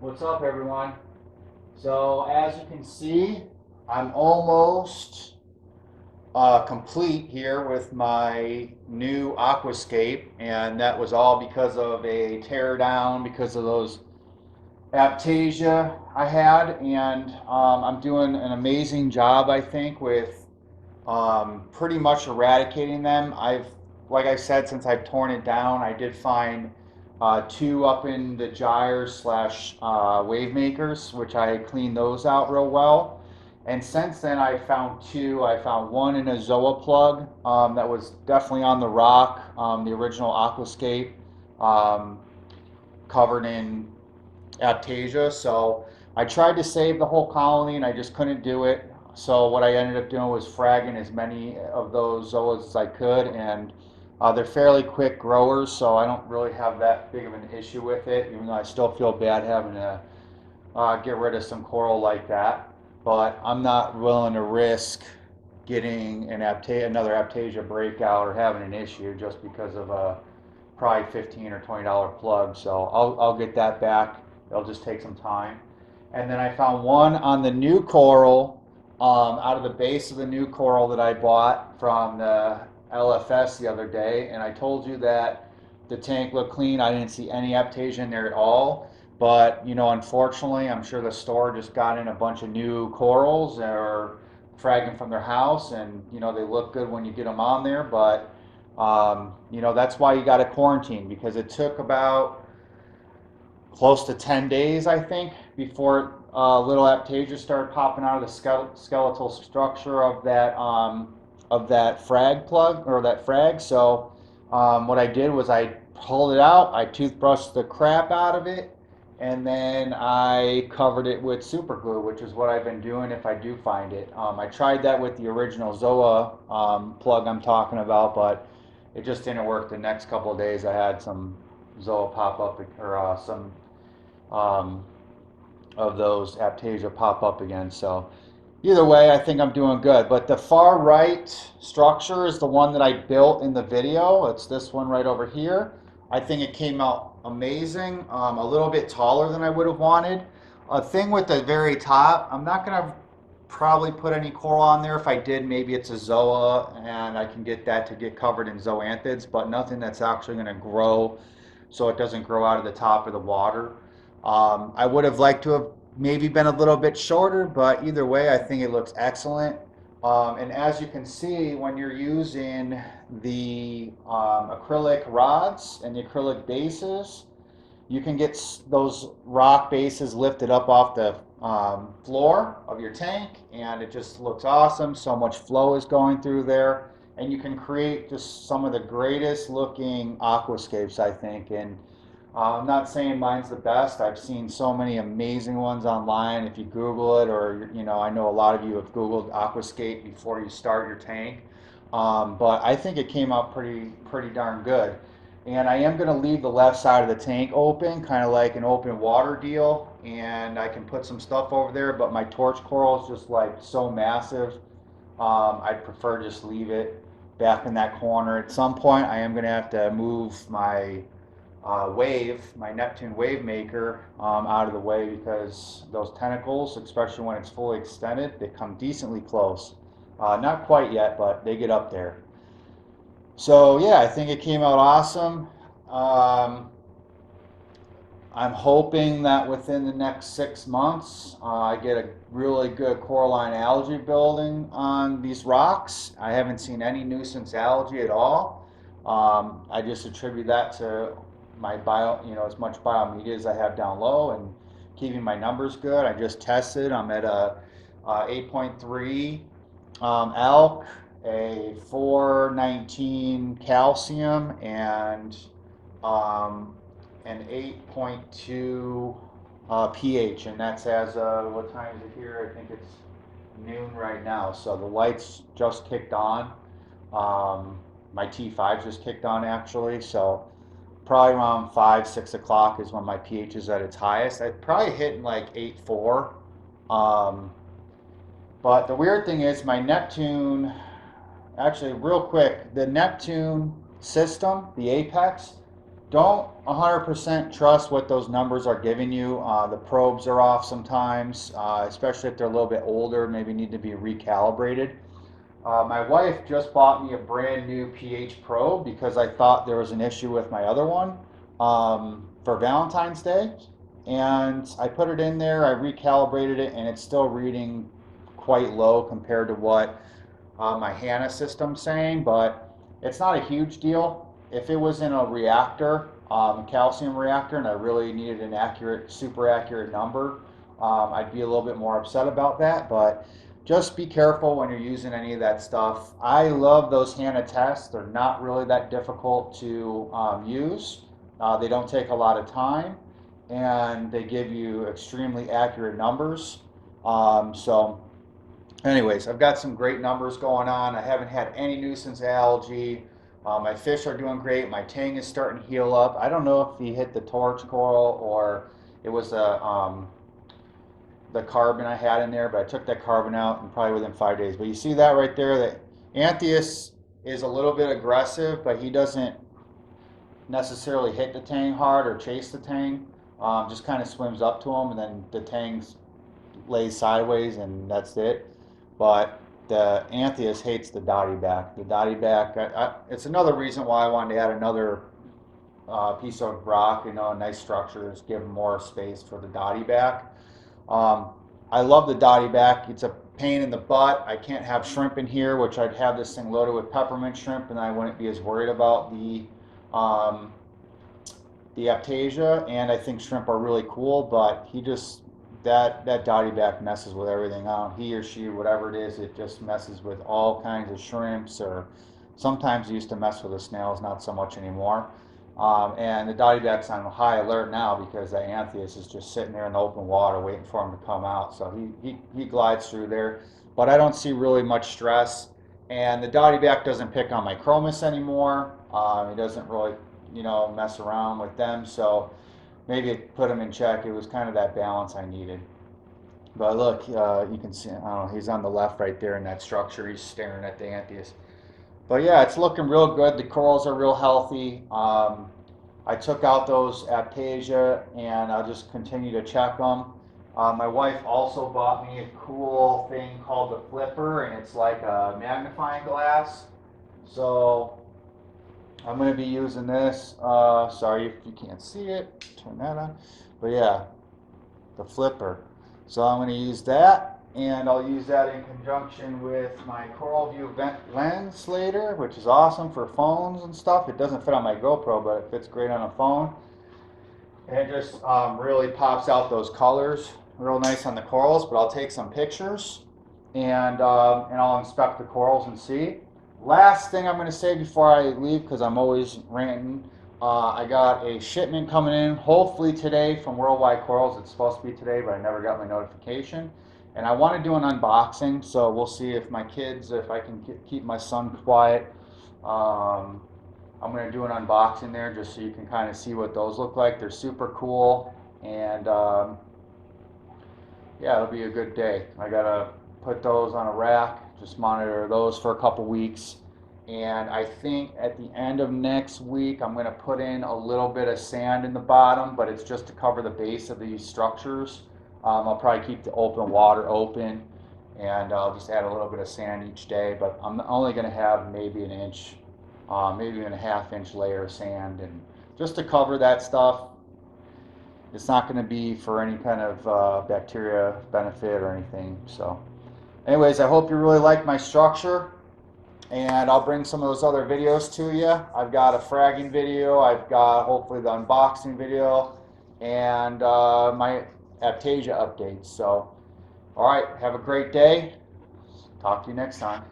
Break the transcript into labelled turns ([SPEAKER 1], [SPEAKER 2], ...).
[SPEAKER 1] What's up, everyone? So, as you can see, I'm almost complete here with my new aquascape, and that was all because of a tear down because of those aptasia I had, and I'm doing an amazing job, I think, with pretty much eradicating them. Like I said, since I've torn it down, I did find two up in the gyres slash wave makers, which I cleaned those out real well. And since then, I found two. I found one in a Zoa plug that was definitely on the rock, the original Aquascape, um, covered in aptasia. So I tried to save the whole colony and I just couldn't do it. So what I ended up doing was fragging as many of those zoas as I could, and they're fairly quick growers, so I don't really have that big of an issue with it, even though I still feel bad having to get rid of some coral like that. But I'm not willing to risk getting another aptasia breakout or having an issue just because of a probably $15 or $20 plug. So I'll get that back. It'll just take some time. And then I found one on the new coral, out of the base of the new coral that I bought from the LFS the other day. And I told you that the tank looked clean. I didn't see any aptasia in there at all. But, unfortunately, I'm sure the store just got in a bunch of new corals or fragging from their house. And, they look good when you get them on there. But that's why you got to quarantine, because it took about close to 10 days, I think, before little aptasia started popping out of the skeletal structure of that frag plug or that frag. So what I did was I pulled it out, I toothbrushed the crap out of it, and then I covered it with super glue, which is what I've been doing if I do find it. I tried that with the original Zoa plug I'm talking about, but it just didn't work. The next couple of days, I had some Zoa pop up, or some um, of those aptasia pop up again. So either way, I think I'm doing good. But the far right structure is the one that I built in the video. It's this one right over here. I think it came out amazing. A little bit taller than I would have wanted. A thing with the very top, I'm not gonna probably put any coral on there. If I did, maybe it's a zoa, and I can get that to get covered in zoanthids, but nothing that's actually gonna grow, so it doesn't grow out of the top of the water. I would have liked to have maybe been a little bit shorter, but either way, I think it looks excellent. And as you can see, when you're using the acrylic rods and the acrylic bases, you can get those rock bases lifted up off the floor of your tank, and it just looks awesome. So much flow is going through there, and you can create just some of the greatest looking aquascapes, I think. And I'm not saying mine's the best. I've seen so many amazing ones online. If you Google it, or I know a lot of you have Googled aquascape before you start your tank. But I think it came out pretty darn good. And I am going to leave the left side of the tank open, kind of like an open water deal, and I can put some stuff over there. But my torch coral is just like so massive. I'd prefer just leave it back in that corner. At some point, I am going to have to move my Neptune wave maker, out of the way, because those tentacles, especially when it's fully extended, they come decently close. Not quite yet, but they get up there. So yeah, I think it came out awesome. Um, I'm hoping that within the next 6 months, I get a really good coralline algae building on these rocks. I haven't seen any nuisance algae at all. I just attribute that to my as much biomedia as I have down low and keeping my numbers good. I just tested. I'm at a 8.3 elk, a 419 calcium, and um, an 8.2 pH, and that's as what time is it here? I think it's noon right now. So the lights just kicked on. My T5 just kicked on actually. So probably around 5, 6 o'clock is when my pH is at its highest. I'd probably hit like 8.4. Um, but the weird thing is my Neptune, actually real quick, the Neptune system, the Apex, don't 100% trust what those numbers are giving you. The probes are off sometimes, especially if they're a little bit older, maybe need to be recalibrated. My wife just bought me a brand new pH probe because I thought there was an issue with my other one for Valentine's Day. And I put it in there, I recalibrated it, and it's still reading quite low compared to what my HANA system's saying, but it's not a huge deal. If it was in a reactor, calcium reactor, and I really needed an accurate, super accurate number, I'd be a little bit more upset about that, but just be careful when you're using any of that stuff. I love those HANA tests. They're not really that difficult to use. They don't take a lot of time, and they give you extremely accurate numbers. So anyways, I've got some great numbers going on. I haven't had any nuisance algae. My fish are doing great. My tang is starting to heal up. I don't know if he hit the torch coral or it was the carbon I had in there, but I took that carbon out and probably within 5 days. But you see that right there, that Anthias is a little bit aggressive, but he doesn't necessarily hit the tang hard or chase the tang. Just kind of swims up to him, and then the tang lays sideways, and that's it. But the Anthias hates the dotty back. The dotty back, it's another reason why I wanted to add another piece of rock, a nice structure, is give more space for the dotty back. Um, I love the dotty back. It's a pain in the butt. I can't have shrimp in here, which I'd have this thing loaded with peppermint shrimp, and I wouldn't be as worried about um, the aptasia. And I think shrimp are really cool, but he just that dotty back messes with everything out. He or she, whatever it is, it just messes with all kinds of shrimps, or sometimes it used to mess with the snails, not so much anymore. And the dotty back's on high alert now because that Anthias is just sitting there in the open water waiting for him to come out. So he glides through there, but I don't see really much stress. And the dotty back doesn't pick on my chromis anymore. He doesn't really, mess around with them. So maybe it put him in check. It was kind of that balance I needed. But look, you can see, I don't know, he's on the left right there in that structure. He's staring at the Anthias. But yeah, it's looking real good. The corals are real healthy. I took out those aptasia, and I'll just continue to check them. My wife also bought me a cool thing called the flipper, and it's like a magnifying glass. So I'm going to be using this. Sorry if you can't see it. Turn that on. But yeah, the flipper. So I'm going to use that, and I'll use that in conjunction with my Coral View lens later, which is awesome for phones and stuff. It doesn't fit on my GoPro, but it fits great on a phone. And it just really pops out those colors real nice on the corals. But I'll take some pictures, and I'll inspect the corals and see. Last thing I'm going to say before I leave, because I'm always ranting, I got a shipment coming in, hopefully today, from Worldwide Corals. It's supposed to be today, but I never got my notification. And I want to do an unboxing, so we'll see if my kids, if I can keep my son quiet. I'm going to do an unboxing there just so you can kind of see what those look like. They're super cool, and yeah, it'll be a good day. I got to put those on a rack, just monitor those for a couple weeks. And I think at the end of next week, I'm going to put in a little bit of sand in the bottom, but it's just to cover the base of these structures. I'll probably keep the open water open, and I'll just add a little bit of sand each day, but I'm only going to have maybe an inch, maybe even a half-inch layer of sand, and just to cover that stuff. It's not going to be for any kind of bacteria benefit or anything. So anyways, I hope you really like my structure, and I'll bring some of those other videos to you. I've got a fragging video, I've got hopefully the unboxing video, and my Aptasia updates. So, all right, have a great day. Talk to you next time.